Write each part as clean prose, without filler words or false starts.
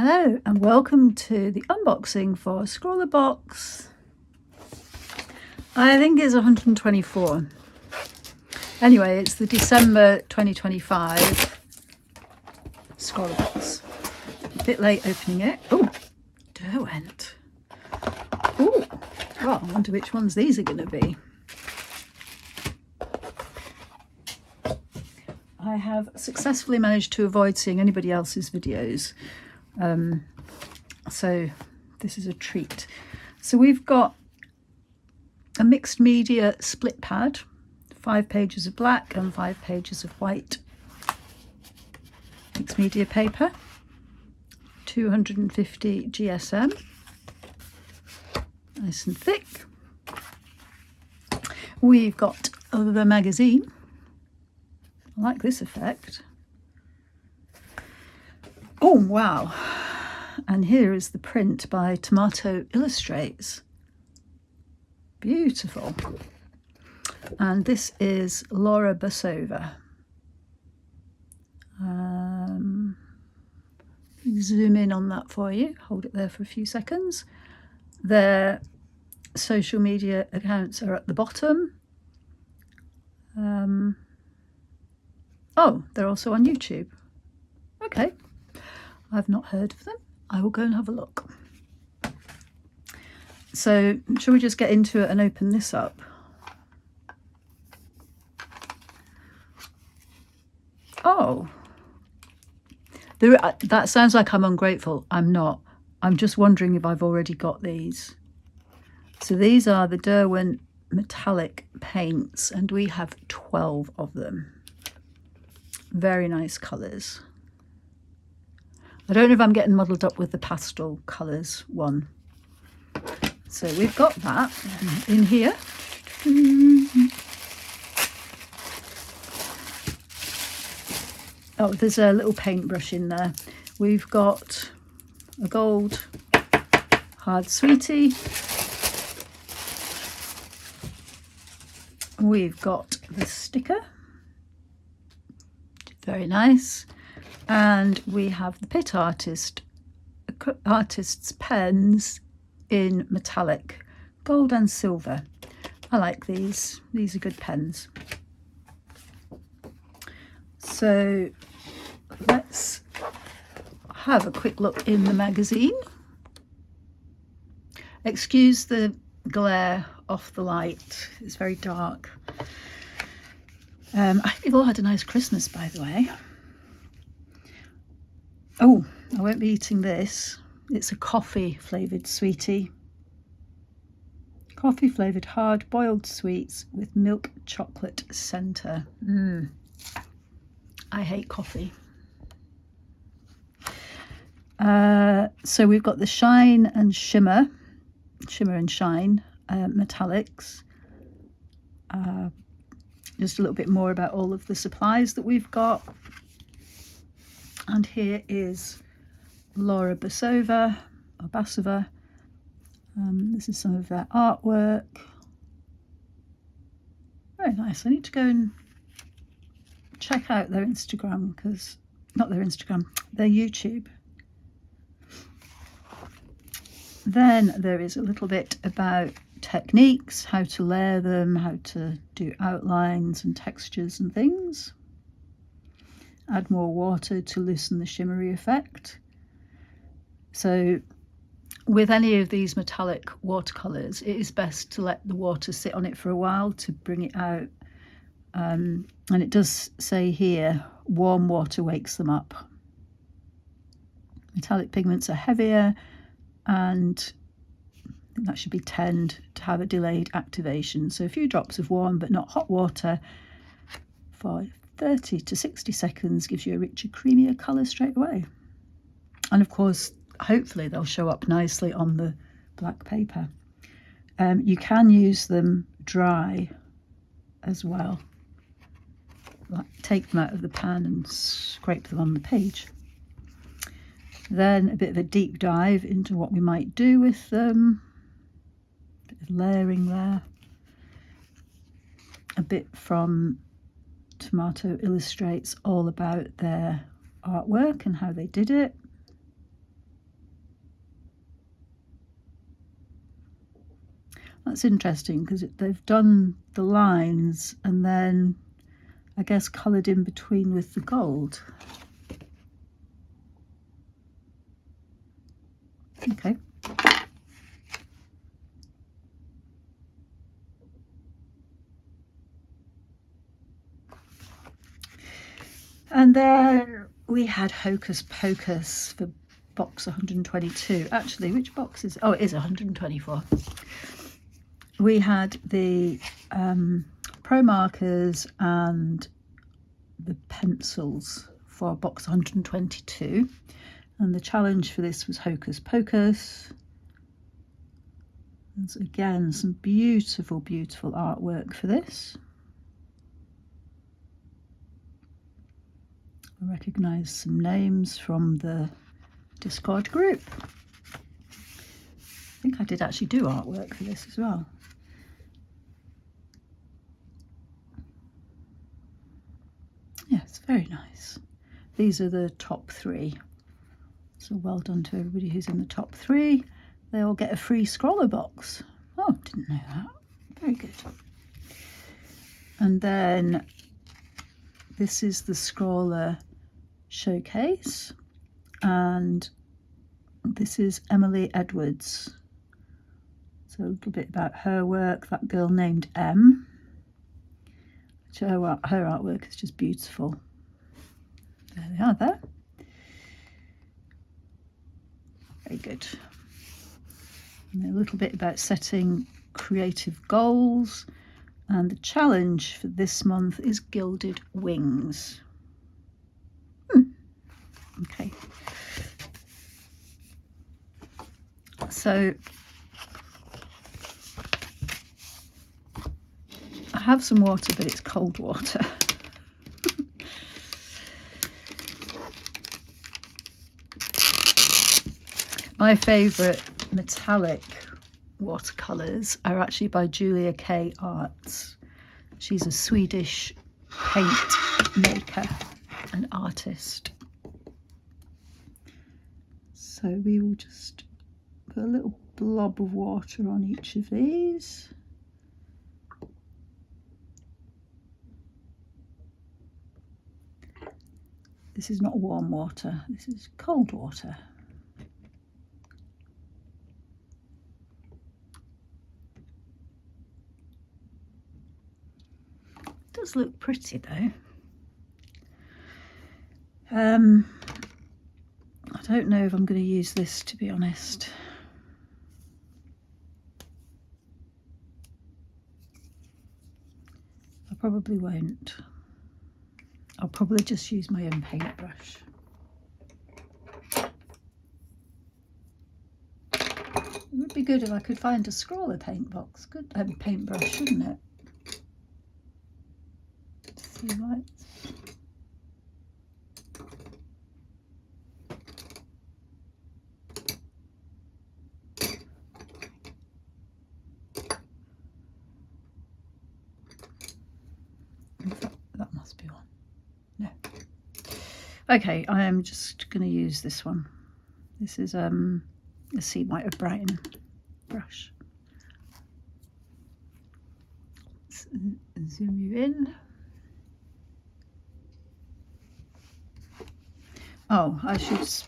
Hello and welcome to the unboxing for ScrawlrBox. I think it's 124. Anyway, it's the December 2025 ScrawlrBox. A bit late opening it. Oh, Derwent. Oh, well, I wonder which ones these are going to be. I have successfully managed to avoid seeing anybody else's videos. So this is a treat. So we've got a mixed media split pad, 5 pages of black and 5 pages of white mixed media paper, 250 GSM, nice and thick. We've got the magazine. I like this effect. Oh wow, and here is the print by Tomato Illustrates. Beautiful. And this is Laura Basova. Zoom in on that for you, hold it there for a few seconds. Their social media accounts are at the bottom. Oh, they're also on YouTube. Okay. I've not heard of them. I will go and have a look. So, shall we just get into it and open this up? Oh, that sounds like I'm ungrateful. I'm not. I'm just wondering if I've already got these. So these are the Derwent metallic paints, and we have 12 of them. Very nice colours. I don't know if I'm getting muddled up with the pastel colours one. So we've got that in here. Oh, there's a little paintbrush in there. We've got a gold hard sweetie. We've got the sticker. Very nice. And we have the Pit Artist's pens in metallic, gold and silver. I like these. These are good pens. So let's have a quick look in the magazine. Excuse the glare off the light. It's very dark. I hope you've all had a nice Christmas, by the way. Oh, I won't be eating this. It's a coffee flavoured sweetie. Coffee flavoured hard boiled sweets with milk chocolate centre. I hate coffee. So we've got the Shine and Shimmer and Shine metallics. Just a little bit more about all of the supplies that we've got. And here is Laura Basova, or Basova. This is some of their artwork. Very nice. I need to go and check out their Instagram, because, not their Instagram, their YouTube. Then there is a little bit about techniques, how to layer them, how to do outlines and textures and things. Add more water to loosen the shimmery effect. So with any of these metallic watercolours, it is best to let the water sit on it for a while to bring it out. And it does say here, warm water wakes them up. Metallic pigments are heavier, and I think that should be tend to have a delayed activation. So a few drops of warm but not hot water for 30 to 60 seconds gives you a richer, creamier colour straight away. And of course, hopefully they'll show up nicely on the black paper. You can use them dry as well. Like, take them out of the pan and scrape them on the page. Then a bit of a deep dive into what we might do with them. A bit of layering there. A bit from Tomato Illustrates, all about their artwork and how they did it. That's interesting because they've done the lines and then I guess coloured in between with the gold. Okay. And then we had Hocus Pocus for box 122. Actually, which box is... Oh, it is 124. We had the Pro markers and the pencils for box 122. And the challenge for this was Hocus Pocus. There's again some beautiful, beautiful artwork for this. I recognise some names from the Discord group. I think I did actually do artwork for this as well. Yes, very nice. These are the top 3. So well done to everybody who's in the top 3. They all get a free ScrawlrBox. Oh, didn't know that. Very good. And then this is the Scrawler showcase, and this is Emily Edwards. So a little bit about her work, that girl named M. Her artwork is just beautiful. There they are there. Very good. And a little bit about setting creative goals, and the challenge for this month is Gilded Wings. Okay. So I have some water, but it's cold water. My favourite metallic watercolours are actually by Julia K Arts. She's a Swedish paint maker and artist. So we will just put a little blob of water on each of these. This is not warm water, this is cold water. It does look pretty though. I don't know if I'm going to use this, to be honest. I probably won't. I'll probably just use my own paintbrush. It would be good if I could find a Scrawler paintbrush, shouldn't it? See what? That must be one. No. Okay, I am just going to use this one. This is a Sea White of Brighton brush. Let's zoom you in. Oh, I suppose,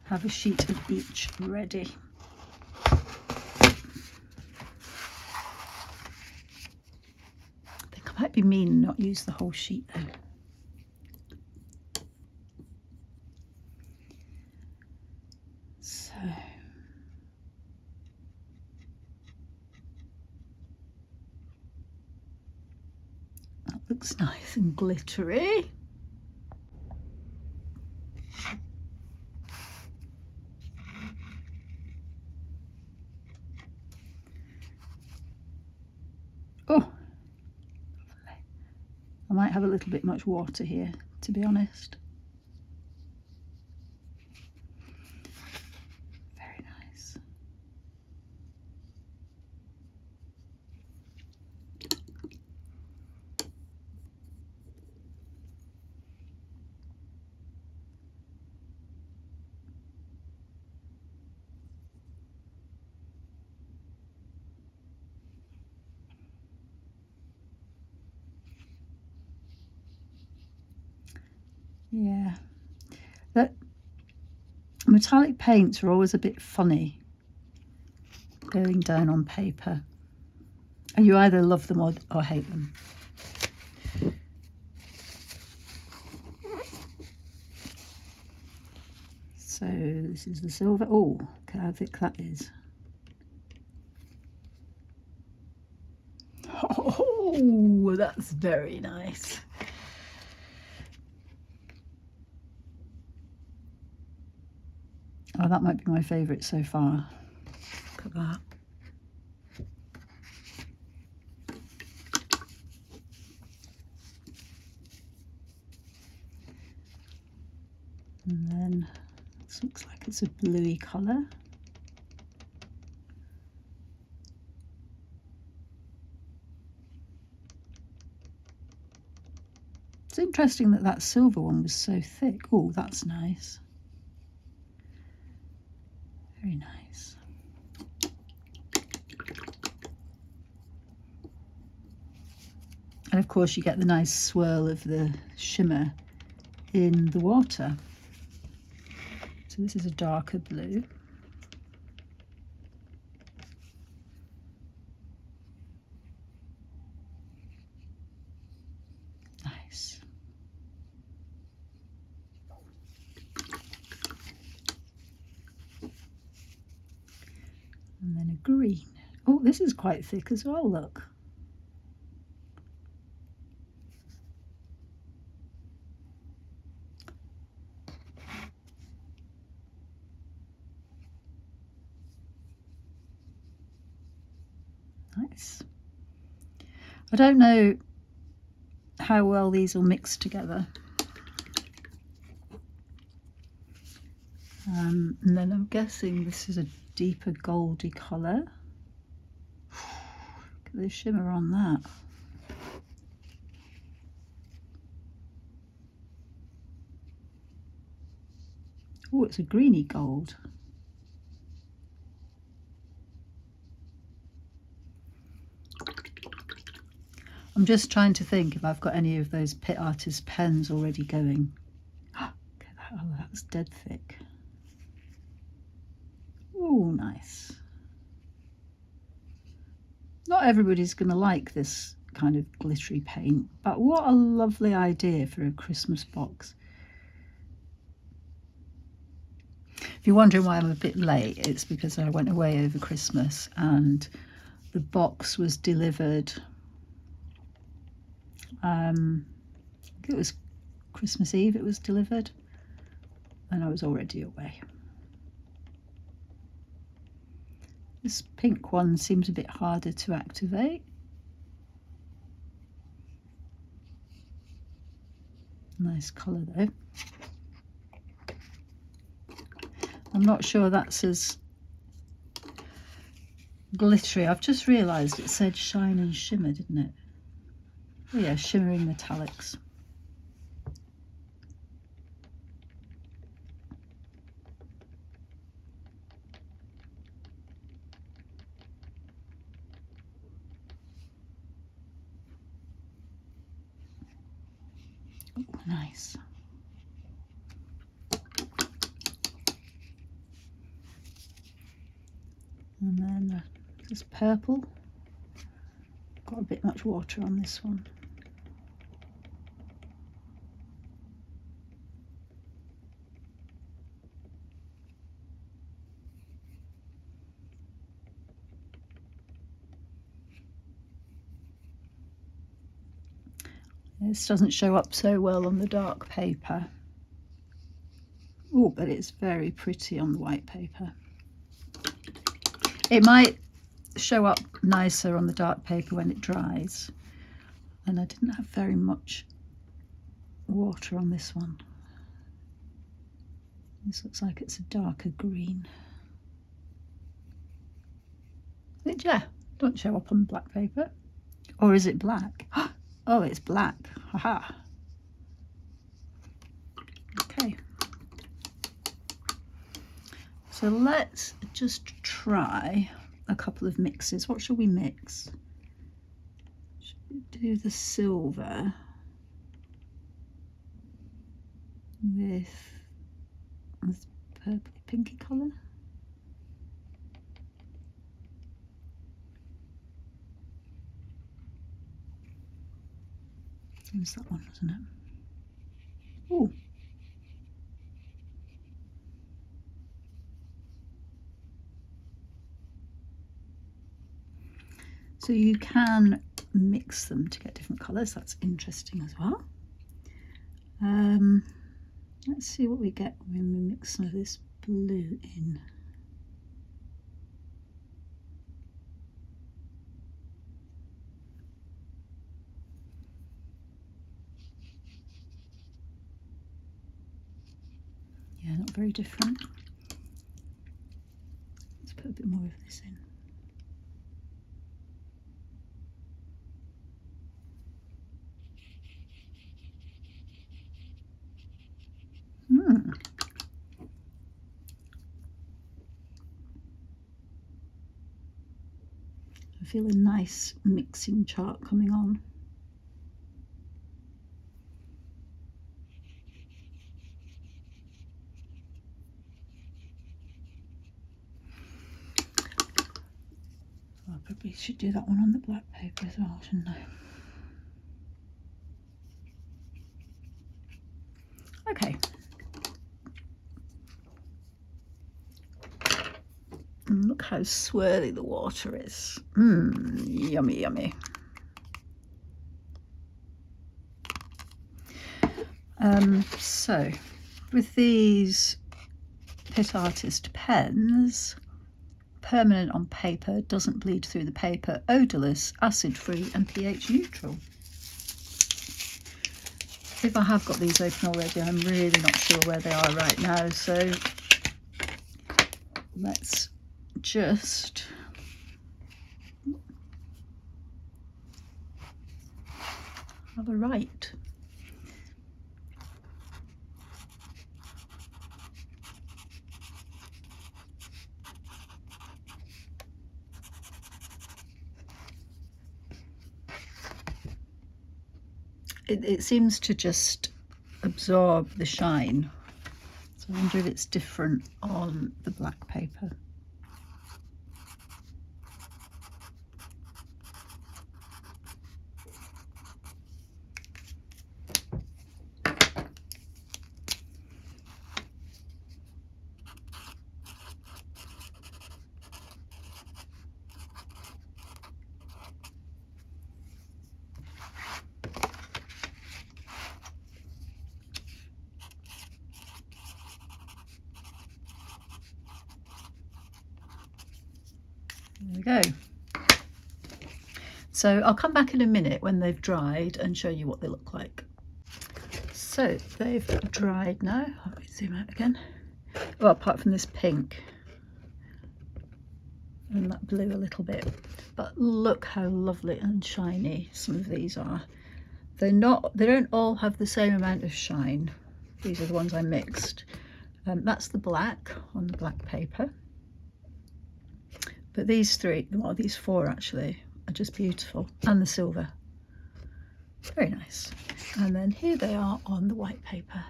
have a sheet of each ready. I think I might be mean and not use the whole sheet though. So that looks nice and glittery. Oh, lovely. I might have a little bit much water here, to be honest. Very nice. Yeah, that metallic paints are always a bit funny going down on paper, and you either love them or hate them. So this is the silver. Oh, look at how thick that is. Oh, that's very nice. Oh, that might be my favourite so far. Look at that. And then this looks like it's a bluey colour. It's interesting that that silver one was so thick. Oh, that's nice. Very nice. And of course you get the nice swirl of the shimmer in the water. So this is a darker blue. Nice. And then a green. Oh, this is quite thick as well, look. Nice. I don't know how well these will mix together. And then I'm guessing this is a deeper goldy colour. Look at the shimmer on that. Oh, it's a greeny gold. I'm just trying to think if I've got any of those Pit Artist pens already going. Look at that. Oh, that's dead thick. Oh, nice. Not everybody's going to like this kind of glittery paint, but what a lovely idea for a Christmas box. If you're wondering why I'm a bit late, it's because I went away over Christmas and the box was delivered. I think it was Christmas Eve it was delivered, and I was already away. This pink one seems a bit harder to activate. Nice colour though. I'm not sure that's as glittery. I've just realised it said shine and shimmer, didn't it? Oh yeah, shimmering metallics. Oh, nice. And then this purple. Got a bit much water on this one. This doesn't show up so well on the dark paper. Oh, but it's very pretty on the white paper. It might show up nicer on the dark paper when it dries. And I didn't have very much water on this one. This looks like it's a darker green. Yeah, don't show up on black paper. Or is it black? Oh, it's black. Haha. Okay. So let's just try a couple of mixes. What shall we mix? Should we do the silver? with this purpley pinky colour. There's that one, wasn't it? Ooh. So you can mix them to get different colours. That's interesting as well. Let's see what we get when we mix some of this blue in. Yeah, not very different. Let's put a bit more of this in. I feel a nice mixing chart coming on. I probably should do that one on the black paper as well, shouldn't I? Okay. And look how swirly the water is. Yummy, yummy. So with these Pit Artist pens, permanent on paper, doesn't bleed through the paper, odourless, acid-free and pH neutral. If I have got these open already, I'm really not sure where they are right now, so let's just have a write. It seems to just absorb the shine, so I wonder if it's different on the black paper. There we go. So I'll come back in a minute when they've dried and show you what they look like. So they've dried now. Let me zoom out again. Well, apart from this pink and that blue a little bit, but look how lovely and shiny some of these are. They don't all have the same amount of shine. These are the ones I mixed. That's the black on the black paper. But these three, well, these four actually, are just beautiful. And the silver. Very nice. And then here they are on the white paper.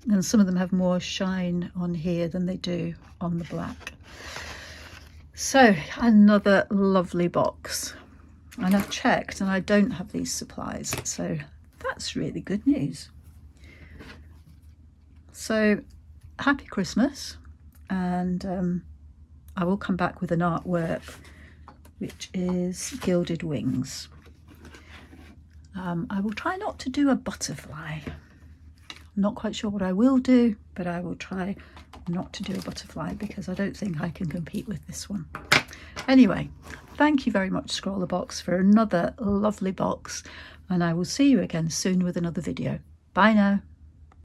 And some of them have more shine on here than they do on the black. So another lovely box. And I've checked and I don't have these supplies. So that's really good news. So happy Christmas. And I will come back with an artwork which is Gilded Wings. I will try not to do a butterfly. I'm not quite sure what I will do, but I will try not to do a butterfly because I don't think I can compete with this one. Anyway, thank you very much, ScrawlrBox, for another lovely box, and I will see you again soon with another video. Bye now.